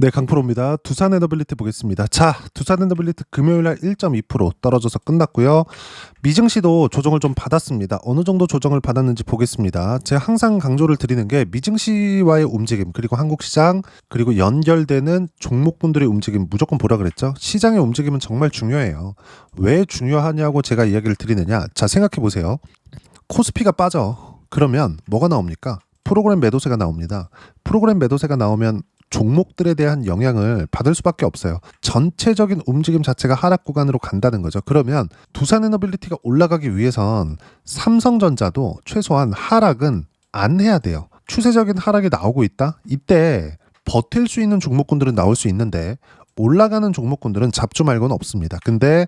네, 강프로입니다. 두산 에너빌리티 보겠습니다. 자, 두산 에너빌리티 금요일날 1.2% 떨어져서 끝났고요. 미증시도 조정을 좀 받았습니다. 어느 정도 조정을 받았는지 보겠습니다. 제가 항상 강조를 드리는 게 미증시와의 움직임, 그리고 한국시장, 그리고 연결되는 종목군들의 움직임 무조건 보라 그랬죠. 시장의 움직임은 정말 중요해요. 왜 중요하냐고 제가 이야기를 드리느냐. 자, 생각해 보세요. 코스피가 빠져. 그러면 뭐가 나옵니까? 프로그램 매도세가 나옵니다. 프로그램 매도세가 나오면 종목들에 대한 영향을 받을 수밖에 없어요. 전체적인 움직임 자체가 하락 구간으로 간다는 거죠. 그러면 두산에너빌리티가 올라가기 위해선 삼성전자도 최소한 하락은 안 해야 돼요. 추세적인 하락이 나오고 있다? 이때 버틸 수 있는 종목군들은 나올 수 있는데 올라가는 종목군들은 잡주 말고는 없습니다. 근데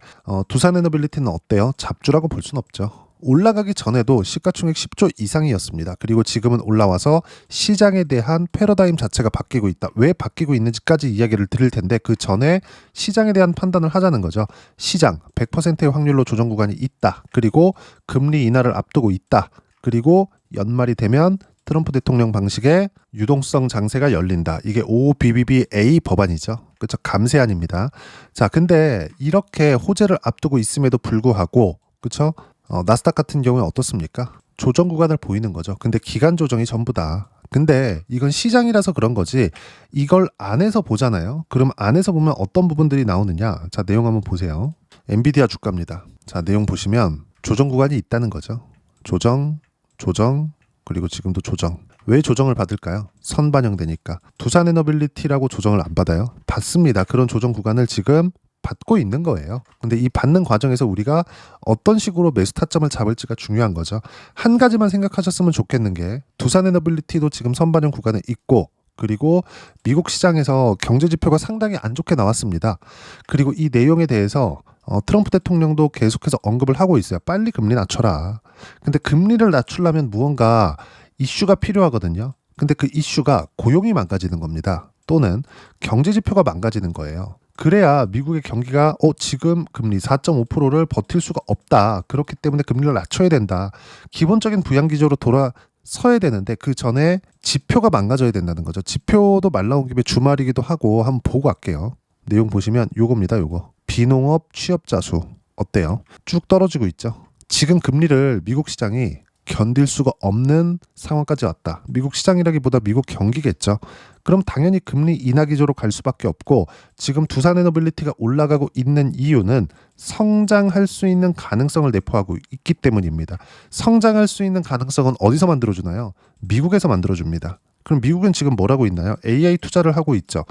두산에너빌리티는 어때요? 잡주라고 볼 수는 없죠. 올라가기 전에도 시가총액 10조 이상이었습니다. 그리고 지금은 올라와서 시장에 대한 패러다임 자체가 바뀌고 있다. 왜 바뀌고 있는지까지 이야기를 드릴 텐데 그 전에 시장에 대한 판단을 하자는 거죠. 시장 100%의 확률로 조정 구간이 있다. 그리고 금리 인하를 앞두고 있다. 그리고 연말이 되면 트럼프 대통령 방식의 유동성 장세가 열린다. 이게 OBBBA 법안이죠. 그렇죠. 감세안입니다. 자, 근데 이렇게 호재를 앞두고 있음에도 불구하고 그렇죠? 나스닥 같은 경우에 어떻습니까? 조정 구간을 보이는 거죠. 근데 기간 조정이 전부다. 근데 이건 시장이라서 그런 거지 이걸 안에서 보잖아요. 그럼 안에서 보면 어떤 부분들이 나오느냐. 자, 내용 한번 보세요. 엔비디아 주가입니다. 자, 내용 보시면 조정 구간이 있다는 거죠. 조정, 그리고 지금도 조정. 왜 조정을 받을까요? 선반영되니까. 두산에너빌리티라고 조정을 안 받아요? 받습니다. 그런 조정 구간을 지금 받고 있는 거예요. 근데 이 받는 과정에서 우리가 어떤 식으로 매수 타점을 잡을지가 중요한 거죠. 한 가지만 생각하셨으면 좋겠는 게 두산에너빌리티도 지금 선반영 구간에 있고 그리고 미국 시장에서 경제 지표가 상당히 안 좋게 나왔습니다. 그리고 이 내용에 대해서 트럼프 대통령도 계속해서 언급을 하고 있어요. 빨리 금리 낮춰라. 근데 금리를 낮추려면 무언가 이슈가 필요하거든요. 근데 그 이슈가 고용이 망가지는 겁니다. 또는 경제 지표가 망가지는 거예요. 그래야 미국의 경기가 지금 금리 4.5%를 버틸 수가 없다. 그렇기 때문에 금리를 낮춰야 된다. 기본적인 부양 기조로 돌아서야 되는데 그 전에 지표가 망가져야 된다는 거죠. 지표도 말 나온 김에 주말이기도 하고 한번 보고 갈게요. 내용 보시면 요겁니다. 요거. 비농업 취업자 수 어때요? 쭉 떨어지고 있죠. 지금 금리를 미국 시장이 견딜 수가 없는 상황까지 왔다. 미국 시장이라기보다 미국 경기겠죠. 그럼 당연히 금리 인하 기조로 갈 수밖에 없고 지금 두산에너빌리티가 올라가고 있는 이유는 성장할 수 있는 가능성을 내포하고 있기 때문입니다. 성장할 수 있는 가능성은 어디서 만들어주나요? 미국에서 만들어줍니다. 그럼 미국은 지금 뭘 하고 있나요? AI 투자를 하고 있죠.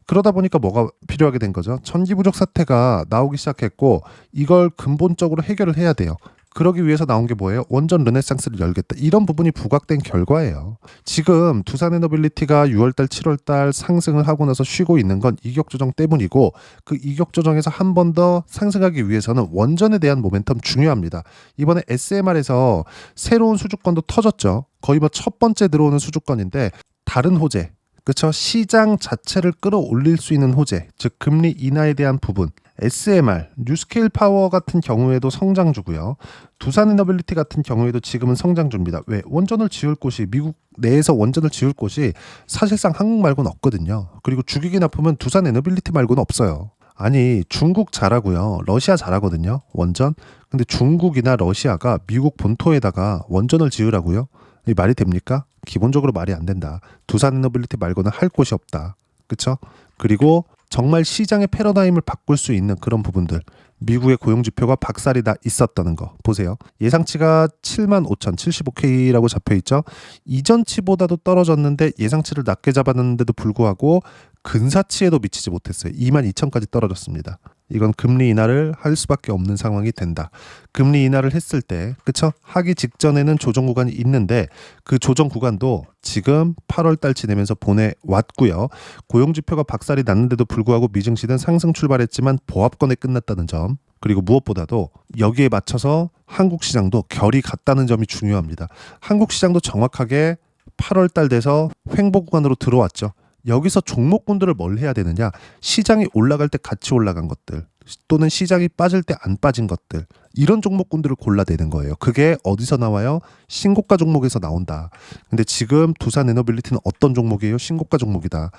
그러다 보니까 뭐가 필요하게 된 거죠? 천기부족 사태가 나오기 시작했고 이걸 근본적으로 해결을 해야 돼요. 그러기 위해서 나온 게 뭐예요? 원전 르네상스를 열겠다. 이런 부분이 부각된 결과예요. 지금 두산에너빌리티가 6월달, 7월달 상승을 하고 나서 쉬고 있는 건 이격조정 때문이고 그 이격조정에서 한 번 더 상승하기 위해서는 원전에 대한 모멘텀 중요합니다. 이번에 SMR에서 새로운 수주권도 터졌죠. 거의 뭐 첫 번째 들어오는 수주권인데 다른 호재, 그렇죠? 시장 자체를 끌어올릴 수 있는 호재, 즉 금리 인하에 대한 부분. SMR, 뉴스케일 파워 같은 경우에도 성장주고요. 두산에너빌리티 같은 경우에도 지금은 성장주입니다. 왜? 원전을 지을 곳이 미국 내에서 원전을 지을 곳이 사실상 한국 말고는 없거든요. 그리고 주기기 납품은 두산에너빌리티 말고는 없어요. 아니 중국 잘하고요. 러시아 잘하거든요. 원전. 근데 중국이나 러시아가 미국 본토에다가 원전을 지으라고요? 이 말이 됩니까? 기본적으로 말이 안 된다. 두산에너빌리티 말고는 할 곳이 없다. 그렇죠? 그리고 정말 시장의 패러다임을 바꿀 수 있는 그런 부분들. 미국의 고용지표가 박살이 나 있었다는 거 보세요. 예상치가 75,075K라고 잡혀있죠. 이전치보다도 떨어졌는데 예상치를 낮게 잡았는데도 불구하고 근사치에도 미치지 못했어요. 22,000까지 떨어졌습니다. 이건 금리 인하를 할 수밖에 없는 상황이 된다. 금리 인하를 했을 때 그쵸? 하기 직전에는 조정 구간이 있는데 그 조정 구간도 지금 8월 달 지내면서 보내왔고요. 고용지표가 박살이 났는데도 불구하고 미증시는 상승 출발했지만 보합권에 끝났다는 점. 그리고 무엇보다도 여기에 맞춰서 한국 시장도 결이 같다는 점이 중요합니다. 한국 시장도 정확하게 8월 달 돼서 횡보 구간으로 들어왔죠. 여기서 종목군들을 뭘 해야 되느냐? 시장이 올라갈 때 같이 올라간 것들 또는 시장이 빠질 때 안 빠진 것들 이런 종목군들을 골라내는 거예요. 그게 어디서 나와요? 신고가 종목에서 나온다. 근데 지금 두산에너빌리티는 어떤 종목이에요? 신고가 종목이다.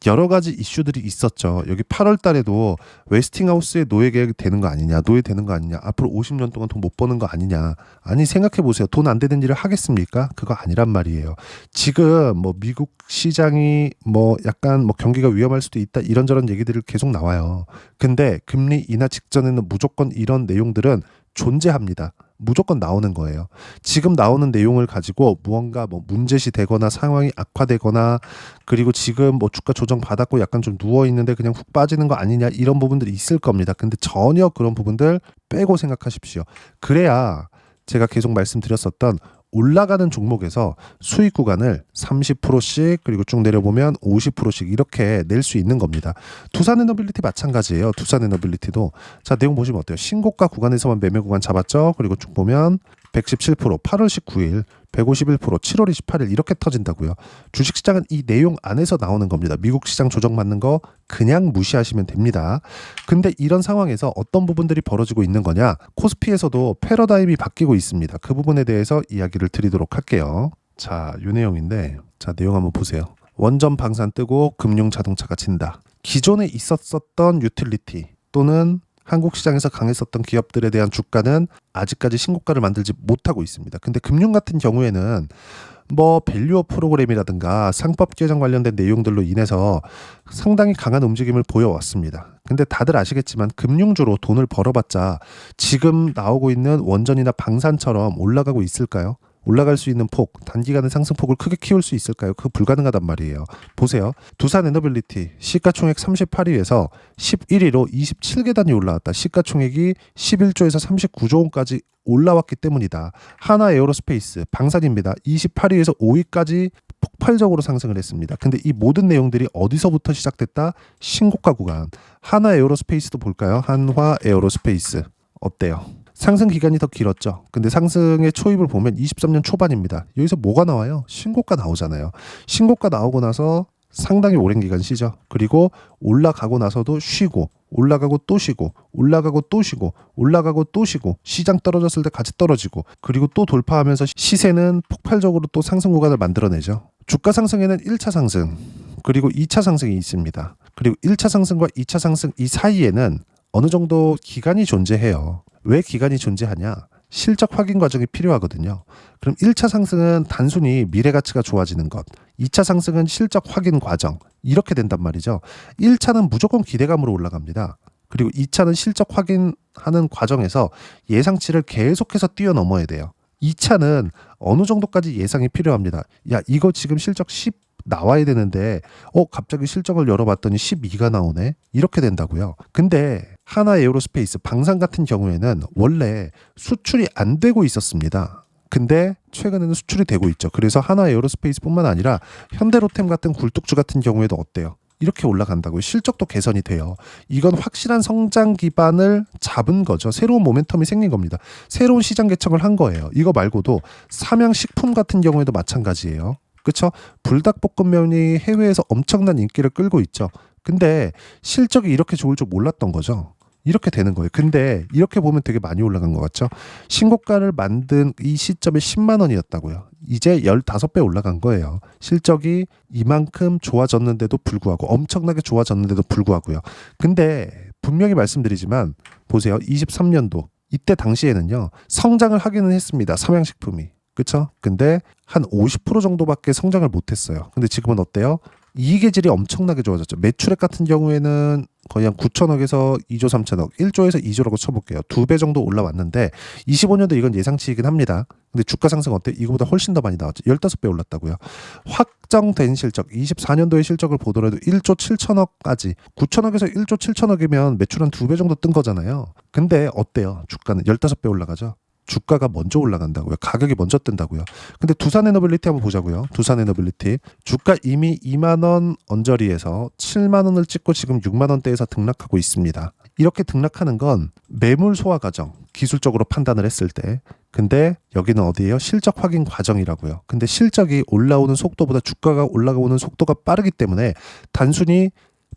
여러 가지 이슈들이 있었죠. 여기 8월 달에도 웨스팅하우스의 노예 계약이 되는 거 아니냐, 노예되는 거 아니냐, 앞으로 50년 동안 돈 못 버는 거 아니냐. 아니 생각해 보세요. 돈 안 되는 일을 하겠습니까? 그거 아니란 말이에요. 지금 뭐 미국 시장이 뭐 약간 뭐 경기가 위험할 수도 있다 이런저런 얘기들이 계속 나와요. 근데 금리 인하 직전에는 무조건 이런 내용들은 존재합니다. 무조건 나오는 거예요. 지금 나오는 내용을 가지고 무언가 뭐 문제시 되거나 상황이 악화되거나 그리고 지금 뭐 주가 조정 받았고 약간 좀 누워 있는데 그냥 훅 빠지는 거 아니냐 이런 부분들이 있을 겁니다. 근데 전혀 그런 부분들 빼고 생각하십시오. 그래야 제가 계속 말씀드렸었던 올라가는 종목에서 수익 구간을 30%씩 그리고 쭉 내려보면 50%씩 이렇게 낼 수 있는 겁니다. 두산에너빌리티 마찬가지예요. 두산에너빌리티도 자 내용 보시면 어때요? 신고가 구간에서만 매매 구간 잡았죠. 그리고 쭉 보면 117%, 8월 19일, 151%, 7월 28일 이렇게 터진다고요. 주식시장은 이 내용 안에서 나오는 겁니다. 미국 시장 조정받는 거 그냥 무시하시면 됩니다. 근데 이런 상황에서 어떤 부분들이 벌어지고 있는 거냐? 코스피에서도 패러다임이 바뀌고 있습니다. 그 부분에 대해서 이야기를 드리도록 할게요. 자, 이 내용인데 자 내용 한번 보세요. 원전 방산 뜨고 금융 자동차가 진다. 기존에 있었던 유틸리티 또는 한국 시장에서 강했었던 기업들에 대한 주가는 아직까지 신고가를 만들지 못하고 있습니다. 근데 금융 같은 경우에는 뭐 밸류업 프로그램이라든가 상법 개정 관련된 내용들로 인해서 상당히 강한 움직임을 보여왔습니다. 근데 다들 아시겠지만 금융주로 돈을 벌어봤자 지금 나오고 있는 원전이나 방산처럼 올라가고 있을까요? 올라갈 수 있는 폭, 단기간의 상승폭을 크게 키울 수 있을까요? 그거 불가능하단 말이에요. 보세요. 두산에너빌리티 시가총액 38위에서 11위로 27계단이 올라왔다. 시가총액이 11조에서 39조 원까지 올라왔기 때문이다. 하나에어로스페이스 방산입니다. 28위에서 5위까지 폭발적으로 상승을 했습니다. 근데 이 모든 내용들이 어디서부터 시작됐다? 신고가 구간. 하나에어로스페이스도 볼까요? 한화에어로스페이스 어때요? 상승 기간이 더 길었죠. 근데 상승의 초입을 보면 23년 초반입니다. 여기서 뭐가 나와요? 신고가 나오잖아요. 신고가 나오고 나서 상당히 오랜 기간 쉬죠. 그리고 올라가고 나서도 쉬고 올라가고 또 쉬고 올라가고 또 쉬고 올라가고 또 쉬고 시장 떨어졌을 때 같이 떨어지고 그리고 또 돌파하면서 시세는 폭발적으로 또 상승 구간을 만들어내죠. 주가 상승에는 1차 상승 그리고 2차 상승이 있습니다. 그리고 1차 상승과 2차 상승 이 사이에는 어느 정도 기간이 존재해요. 왜 기간이 존재하냐? 실적 확인 과정이 필요하거든요. 그럼 1차 상승은 단순히 미래 가치가 좋아지는 것, 2차 상승은 실적 확인 과정 이렇게 된단 말이죠. 1차는 무조건 기대감으로 올라갑니다. 그리고 2차는 실적 확인하는 과정에서 예상치를 계속해서 뛰어넘어야 돼요. 2차는 어느 정도까지 예상이 필요합니다. 야, 이거 지금 실적 10 나와야 되는데 갑자기 실적을 열어봤더니 12가 나오네. 이렇게 된다고요. 근데 하나에어로스페이스 방산 같은 경우에는 원래 수출이 안 되고 있었습니다. 근데 최근에는 수출이 되고 있죠. 그래서 하나에어로스페이스뿐만 아니라 현대로템 같은 굴뚝주 같은 경우에도 어때요? 이렇게 올라간다고요. 실적도 개선이 돼요. 이건 확실한 성장 기반을 잡은 거죠. 새로운 모멘텀이 생긴 겁니다. 새로운 시장 개척을 한 거예요. 이거 말고도 삼양식품 같은 경우에도 마찬가지예요. 그렇죠? 불닭볶음면이 해외에서 엄청난 인기를 끌고 있죠. 근데 실적이 이렇게 좋을 줄 몰랐던 거죠. 이렇게 되는 거예요. 근데 이렇게 보면 되게 많이 올라간 것 같죠? 신고가를 만든 이 시점에 10만 원이었다고요. 이제 15배 올라간 거예요. 실적이 이만큼 좋아졌는데도 불구하고 엄청나게 좋아졌는데도 불구하고요. 근데 분명히 말씀드리지만 보세요. 23년도 이때 당시에는요. 성장을 하기는 했습니다. 삼양식품이. 그쵸? 근데 한 50% 정도밖에 성장을 못했어요. 근데 지금은 어때요? 이익의 질이 엄청나게 좋아졌죠. 매출액 같은 경우에는 거의 한 9천억에서 2조 3천억, 1조에서 2조라고 쳐볼게요. 2배 정도 올라왔는데 25년도 이건 예상치이긴 합니다. 근데 주가 상승 어때? 이거보다 훨씬 더 많이 나왔죠. 15배 올랐다고요. 확정된 실적, 24년도의 실적을 보더라도 1조 7천억까지 9천억에서 1조 7천억이면 매출 한 2배 정도 뜬 거잖아요. 근데 어때요? 주가는 15배 올라가죠. 주가가 먼저 올라간다고요. 가격이 먼저 뜬다고요. 근데 두산에너빌리티 한번 보자고요. 두산에너빌리티 주가 이미 2만 원 언저리에서 7만 원을 찍고 지금 6만 원대에서 등락하고 있습니다. 이렇게 등락하는 건 매물 소화 과정, 기술적으로 판단을 했을 때. 근데 여기는 어디예요? 실적 확인 과정이라고요. 근데 실적이 올라오는 속도보다 주가가 올라오는 속도가 빠르기 때문에 단순히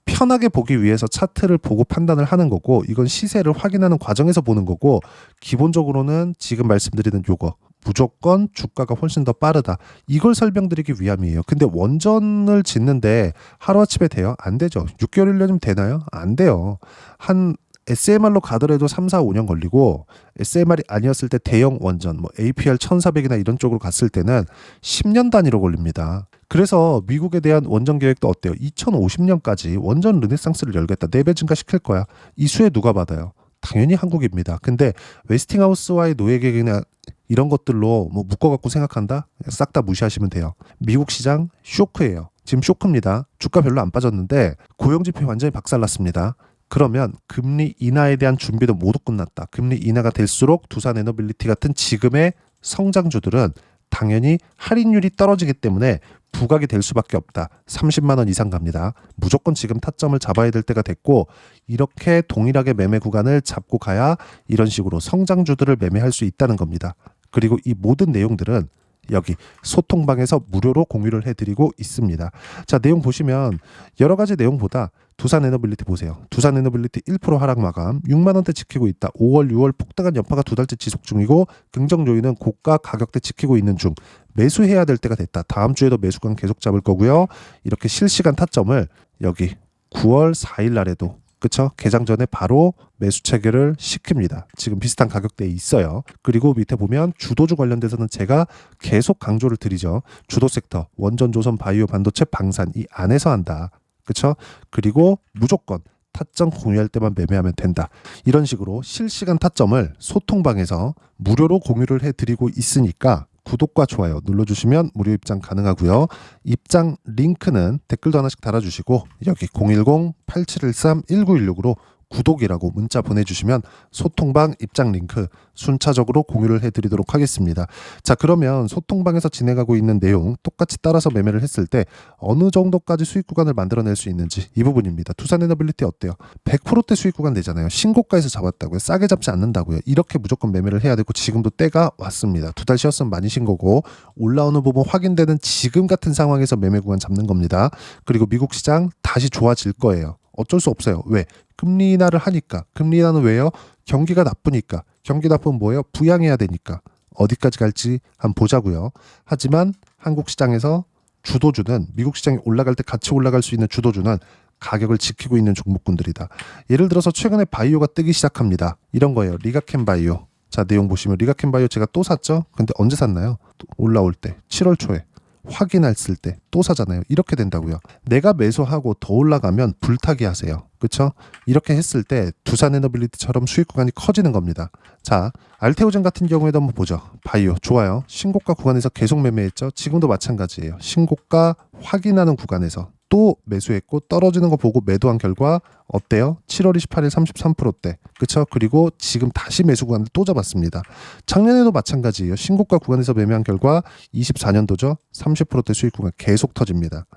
편하게 보기 위해서 차트를 보고 판단을 하는 거고, 이건 시세를 확인하는 과정에서 보는 거고, 기본적으로는 지금 말씀드리는 요거 무조건 주가가 훨씬 더 빠르다, 이걸 설명드리기 위함이에요. 근데 원전을 짓는데 하루아침에 돼요? 안 되죠. 6개월 1년이면 되나요? 안 돼요. 한 SMR로 가더라도 3, 4, 5년 걸리고, SMR이 아니었을 때 대형 원전 뭐 APR 1400이나 이런 쪽으로 갔을 때는 10년 단위로 걸립니다. 그래서 미국에 대한 원전 계획도 어때요? 2050년까지 원전 르네상스를 열겠다. 4배 증가시킬 거야. 이 수혜 누가 받아요? 당연히 한국입니다. 근데 웨스팅하우스와의 노예 계획이나 이런 것들로 뭐 묶어갖고 생각한다? 싹 다 무시하시면 돼요. 미국 시장 쇼크예요. 지금 쇼크입니다. 주가 별로 안 빠졌는데 고용지표 완전히 박살났습니다. 그러면 금리 인하에 대한 준비도 모두 끝났다. 금리 인하가 될수록 두산에너빌리티 같은 지금의 성장주들은 당연히 할인율이 떨어지기 때문에 부각이 될 수밖에 없다. 30만 원 이상 갑니다. 무조건 지금 타점을 잡아야 될 때가 됐고, 이렇게 동일하게 매매 구간을 잡고 가야 이런 식으로 성장주들을 매매할 수 있다는 겁니다. 그리고 이 모든 내용들은 여기 소통방에서 무료로 공유를 해드리고 있습니다. 자, 내용 보시면 여러 가지 내용보다 두산에너빌리티 보세요. 두산에너빌리티 1% 하락 마감, 6만 원대 지키고 있다. 5월, 6월 폭등한 여파가 2달째 지속 중이고, 긍정 요인은 고가 가격대 지키고 있는 중. 매수해야 될 때가 됐다. 다음 주에도 매수권 계속 잡을 거고요. 이렇게 실시간 타점을 여기 9월 4일 날에도, 그쵸? 개장 전에 바로 매수 체결을 시킵니다. 지금 비슷한 가격대에 있어요. 그리고 밑에 보면 주도주 관련돼서는 제가 계속 강조를 드리죠. 주도 섹터, 원전, 조선, 바이오, 반도체, 방산, 이 안에서 한다. 그쵸? 그리고 무조건 타점 공유할 때만 매매하면 된다. 이런 식으로 실시간 타점을 소통방에서 무료로 공유를 해드리고 있으니까 구독과 좋아요 눌러주시면 무료 입장 가능하고요. 입장 링크는 댓글도 하나씩 달아주시고, 여기 010-8713-1916으로 구독이라고 문자 보내주시면 소통방 입장 링크 순차적으로 공유를 해드리도록 하겠습니다. 자, 그러면 소통방에서 진행하고 있는 내용 똑같이 따라서 매매를 했을 때 어느 정도까지 수익 구간을 만들어낼 수 있는지, 이 부분입니다. 두산에너빌리티 어때요? 100%대 수익 구간 되잖아요. 신고가에서 잡았다고요. 싸게 잡지 않는다고요. 이렇게 무조건 매매를 해야 되고, 지금도 때가 왔습니다. 2달 쉬었으면 많이 쉰 거고, 올라오는 부분 확인되는 지금 같은 상황에서 매매 구간 잡는 겁니다. 그리고 미국 시장 다시 좋아질 거예요. 어쩔 수 없어요. 왜? 금리 인하를 하니까. 금리 인하는 왜요? 경기가 나쁘니까. 경기 나쁘면 뭐예요? 부양해야 되니까. 어디까지 갈지 한번 보자고요. 하지만 한국 시장에서 주도주는, 미국 시장이 올라갈 때 같이 올라갈 수 있는 주도주는 가격을 지키고 있는 종목군들이다. 예를 들어서 최근에 바이오가 뜨기 시작합니다. 이런 거예요. 리가캠 바이오. 자, 내용 보시면 리가캠 바이오 제가 또 샀죠? 근데 언제 샀나요? 올라올 때 7월 초에 확인했을 때 또 사잖아요. 이렇게 된다고요. 내가 매수하고 더 올라가면 불타기 하세요. 그렇죠? 이렇게 했을 때 두산에너빌리티처럼 수익 구간이 커지는 겁니다. 자, 알테오젠 같은 경우에도 한번 보죠. 바이오 좋아요. 신고가 구간에서 계속 매매했죠. 지금도 마찬가지예요. 신고가 확인하는 구간에서 또 매수했고, 떨어지는 거 보고 매도한 결과 어때요? 7월 28일 33%대. 그쵸? 그리고 지금 다시 매수 구간을 또 잡았습니다. 작년에도 마찬가지예요. 신고가 구간에서 매매한 결과 24년도죠. 30%대 수익 구간 계속 터집니다.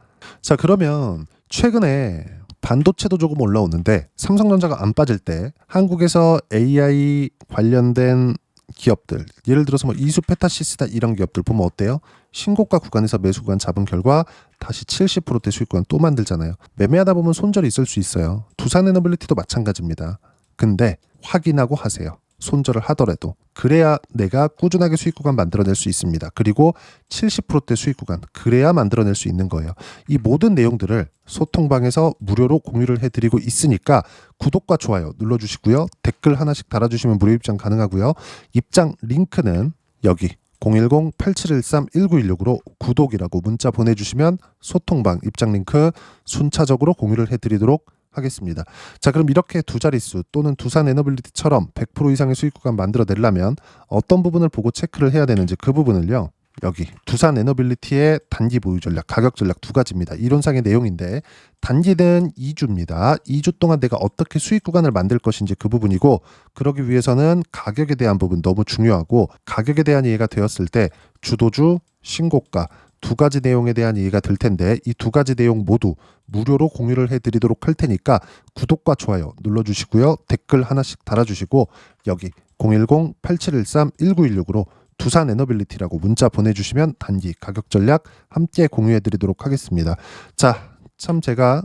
자, 그러면 최근에 반도체도 조금 올라오는데 삼성전자가 안 빠질 때 한국에서 AI 관련된 기업들, 예를 들어서 뭐 이수 페타시스다 이런 기업들 보면 어때요? 신고가 구간에서 매수 구간 잡은 결과 다시 70%대 수익 구간 또 만들잖아요. 매매하다 보면 손절이 있을 수 있어요. 두산에너빌리티도 마찬가지입니다. 근데 확인하고 하세요. 손절을 하더라도. 그래야 내가 꾸준하게 수익 구간 만들어낼 수 있습니다. 그리고 70%대 수익 구간, 그래야 만들어낼 수 있는 거예요. 이 모든 내용들을 소통방에서 무료로 공유를 해드리고 있으니까 구독과 좋아요 눌러주시고요. 댓글 하나씩 달아주시면 무료 입장 가능하고요. 입장 링크는 여기 010-8713-1916으로 구독이라고 문자 보내주시면 소통방 입장 링크 순차적으로 공유를 해드리도록 하겠습니다. 자, 그럼 이렇게 두 자릿수 또는 두산에너빌리티처럼 100% 이상의 수익 구간 만들어내려면 어떤 부분을 보고 체크를 해야 되는지, 그 부분을요. 여기 두산에너빌리티의 단기 보유 전략, 가격 전략 두 가지입니다. 이론상의 내용인데, 단기는 2주입니다. 2주 동안 내가 어떻게 수익 구간을 만들 것인지 그 부분이고, 그러기 위해서는 가격에 대한 부분 너무 중요하고, 가격에 대한 이해가 되었을 때 주도주, 신고가 두 가지 내용에 대한 이해가 될 텐데, 이 두 가지 내용 모두 무료로 공유를 해드리도록 할 테니까 구독과 좋아요 눌러주시고요. 댓글 하나씩 달아주시고, 여기 010-8713-1916으로 두산에너빌리티라고 문자 보내주시면 단기 가격 전략 함께 공유해드리도록 하겠습니다. 자, 참 제가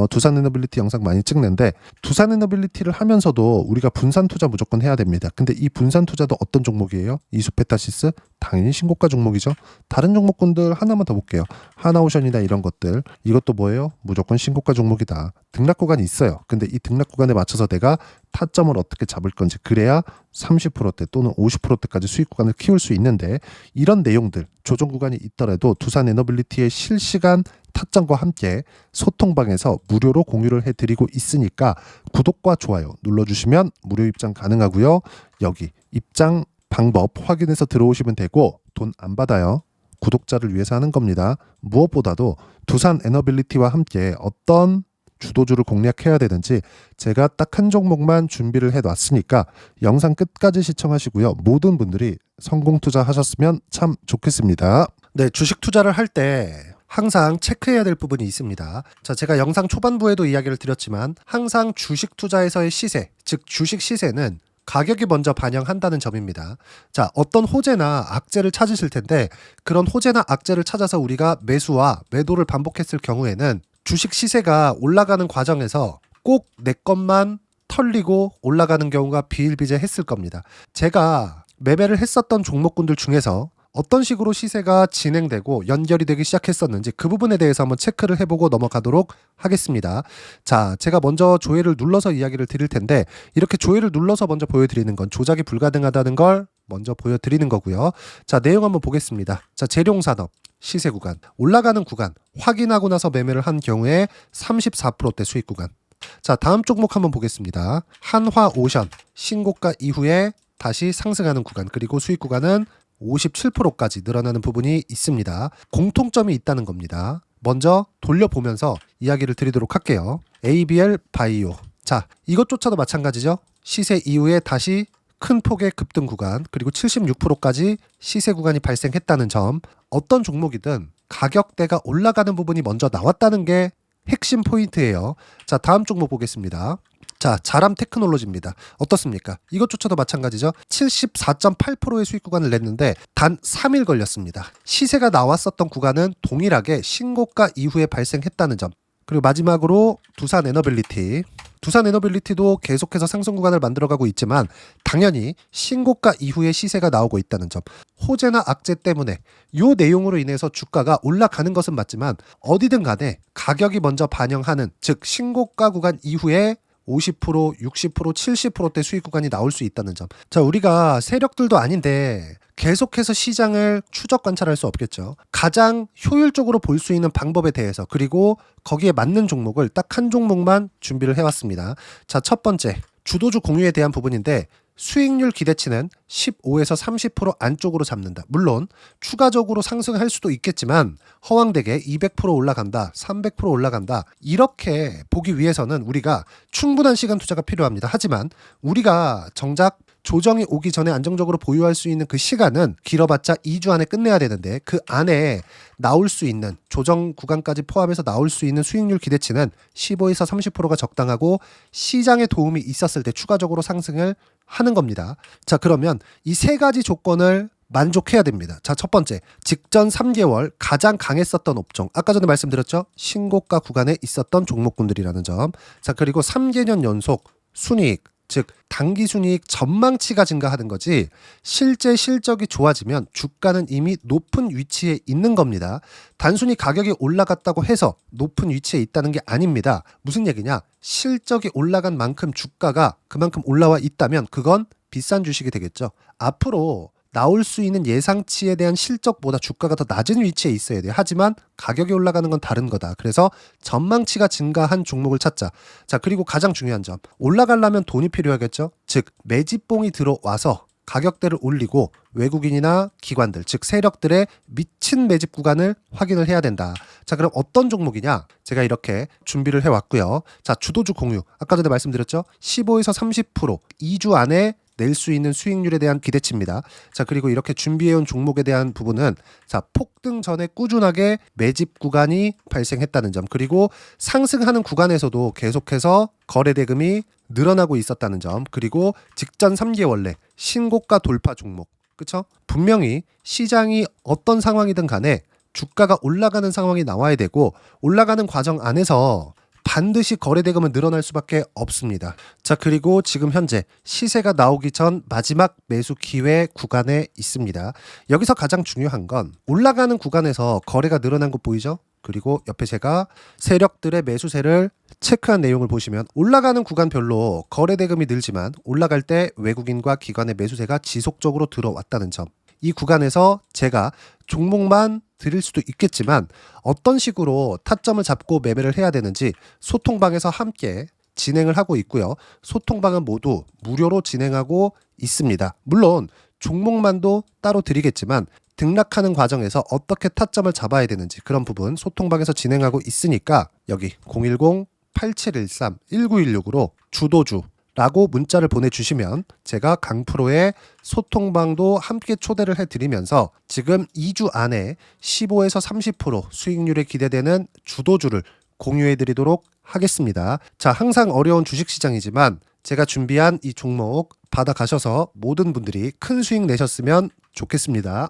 두산 에너빌리티 영상 많이 찍는데 두산 에너빌리티를 하면서도 우리가 분산 투자 무조건 해야 됩니다. 근데 이 분산 투자도 어떤 종목이에요? 이수페타시스? 당연히 신고가 종목이죠. 다른 종목군들 하나만 더 볼게요. 하나오션이나 이런 것들. 이것도 뭐예요? 무조건 신고가 종목이다. 등락 구간이 있어요. 근데 이 등락 구간에 맞춰서 내가 타점을 어떻게 잡을 건지 그래야 30%대 또는 50%대까지 수익 구간을 키울 수 있는데 이런 내용들 조정 구간이 있더라도 두산 에너빌리티의 실시간 타점과 함께 소통방에서 무료로 공유를 해드리고 있으니까 구독과 좋아요 눌러주시면 무료 입장 가능하고요. 여기 입장 방법 확인해서 들어오시면 되고 돈 안 받아요. 구독자를 위해서 하는 겁니다. 무엇보다도 두산 에너빌리티와 함께 어떤 주도주를 공략해야 되는지 제가 딱 한 종목만 준비를 해놨으니까 영상 끝까지 시청하시고요. 모든 분들이 성공 투자하셨으면 참 좋겠습니다. 네, 주식 투자를 할 때 항상 체크해야 될 부분이 있습니다. 자, 제가 영상 초반부에도 이야기를 드렸지만 항상 주식 투자에서의 시세, 즉 주식 시세는 가격이 먼저 반영한다는 점입니다. 자, 어떤 호재나 악재를 찾으실 텐데 그런 호재나 악재를 찾아서 우리가 매수와 매도를 반복했을 경우에는 주식 시세가 올라가는 과정에서 꼭 내 것만 털리고 올라가는 경우가 비일비재했을 겁니다. 제가 매매를 했었던 종목군들 중에서 어떤 식으로 시세가 진행되고 연결이 되기 시작했었는지 그 부분에 대해서 한번 체크를 해보고 넘어가도록 하겠습니다. 자, 제가 먼저 조회를 눌러서 이야기를 드릴 텐데 이렇게 조회를 눌러서 먼저 보여드리는 건 조작이 불가능하다는 걸 먼저 보여드리는 거고요. 자, 내용 한번 보겠습니다. 자, 재룡산업 시세 구간, 올라가는 구간 확인하고 나서 매매를 한 경우에 34%대 수익 구간. 자, 다음 종목 한번 보겠습니다. 한화오션 신고가 이후에 다시 상승하는 구간, 그리고 수익 구간은 57%까지 늘어나는 부분이 있습니다. 공통점이 있다는 겁니다. 먼저 돌려보면서 이야기를 드리도록 할게요. ABL 바이오. 자, 이것조차도 마찬가지죠. 시세 이후에 다시 큰 폭의 급등 구간, 그리고 76%까지 시세 구간이 발생했다는 점. 어떤 종목이든 가격대가 올라가는 부분이 먼저 나왔다는 게 핵심 포인트예요. 자, 다음 종목 보겠습니다. 자, 자람 테크놀로지입니다. 어떻습니까? 이것조차도 마찬가지죠. 74.8%의 수익 구간을 냈는데 단 3일 걸렸습니다. 시세가 나왔었던 구간은 동일하게 신고가 이후에 발생했다는 점. 그리고 마지막으로 두산 에너빌리티. 두산 에너빌리티도 계속해서 상승 구간을 만들어가고 있지만 당연히 신고가 이후에 시세가 나오고 있다는 점. 호재나 악재 때문에 이 내용으로 인해서 주가가 올라가는 것은 맞지만 어디든 간에 가격이 먼저 반영하는, 즉 신고가 구간 이후에 50%, 60%, 70%대 수익 구간이 나올 수 있다는 점. 자, 우리가 세력들도 아닌데 계속해서 시장을 추적 관찰할 수 없겠죠. 가장 효율적으로 볼 수 있는 방법에 대해서, 그리고 거기에 맞는 종목을 딱 한 종목만 준비를 해왔습니다. 자, 첫 번째 주도주 공유에 대한 부분인데 수익률 기대치는 15에서 30% 안쪽으로 잡는다. 물론 추가적으로 상승할 수도 있겠지만 허황되게 200% 올라간다, 300% 올라간다, 이렇게 보기 위해서는 우리가 충분한 시간 투자가 필요합니다. 하지만 우리가 정작 조정이 오기 전에 안정적으로 보유할 수 있는 그 시간은 길어봤자 2주 안에 끝내야 되는데 그 안에 나올 수 있는 조정 구간까지 포함해서 나올 수 있는 수익률 기대치는 15에서 30%가 적당하고 시장에 도움이 있었을 때 추가적으로 상승을 하는 겁니다. 자, 그러면 이 세 가지 조건을 만족해야 됩니다. 자, 첫 번째, 직전 3개월 가장 강했었던 업종. 아까 전에 말씀드렸죠? 신고가 구간에 있었던 종목군들이라는 점. 자, 그리고 3개년 연속 순이익, 즉 단기 순이익 전망치가 증가하는 거지 실제 실적이 좋아지면 주가는 이미 높은 위치에 있는 겁니다. 단순히 가격이 올라갔다고 해서 높은 위치에 있다는 게 아닙니다. 무슨 얘기냐? 실적이 올라간 만큼 주가가 그만큼 올라와 있다면 그건 비싼 주식이 되겠죠. 앞으로 나올 수 있는 예상치에 대한 실적보다 주가가 더 낮은 위치에 있어야 돼요. 하지만 가격이 올라가는 건 다른 거다. 그래서 전망치가 증가한 종목을 찾자. 자, 그리고 가장 중요한 점. 올라가려면 돈이 필요하겠죠. 즉 매집봉이 들어와서 가격대를 올리고 외국인이나 기관들, 즉 세력들의 미친 매집 구간을 확인을 해야 된다. 자, 그럼 어떤 종목이냐? 제가 이렇게 준비를 해왔고요. 자, 주도주 공유. 아까 전에 말씀드렸죠. 15에서 30% 2주 안에 낼 수 있는 수익률에 대한 기대치입니다. 자, 그리고 이렇게 준비해온 종목에 대한 부분은 자, 폭등 전에 꾸준하게 매집 구간이 발생했다는 점, 그리고 상승하는 구간에서도 계속해서 거래 대금이 늘어나고 있었다는 점, 그리고 직전 3개월 내 신고가 돌파 종목. 그쵸? 분명히 시장이 어떤 상황이든 간에 주가가 올라가는 상황이 나와야 되고 올라가는 과정 안에서 반드시 거래대금은 늘어날 수밖에 없습니다. 자, 그리고 지금 현재 시세가 나오기 전 마지막 매수 기회 구간에 있습니다. 여기서 가장 중요한 건 올라가는 구간에서 거래가 늘어난 거 보이죠? 그리고 옆에 제가 세력들의 매수세를 체크한 내용을 보시면 올라가는 구간별로 거래대금이 늘지만 올라갈 때 외국인과 기관의 매수세가 지속적으로 들어왔다는 점. 이 구간에서 제가 종목만 드릴 수도 있겠지만 어떤 식으로 타점을 잡고 매매를 해야 되는지 소통방에서 함께 진행을 하고 있고요. 소통방은 모두 무료로 진행하고 있습니다. 물론 종목만도 따로 드리겠지만 등락하는 과정에서 어떻게 타점을 잡아야 되는지 그런 부분 소통방에서 진행하고 있으니까 여기 010-8713-1916으로 주도주 라고 문자를 보내주시면 제가 강프로의 소통방도 함께 초대를 해드리면서 지금 2주 안에 15에서 30% 수익률이 기대되는 주도주를 공유해드리도록 하겠습니다. 자, 항상 어려운 주식시장이지만 제가 준비한 이 종목 받아가셔서 모든 분들이 큰 수익 내셨으면 좋겠습니다.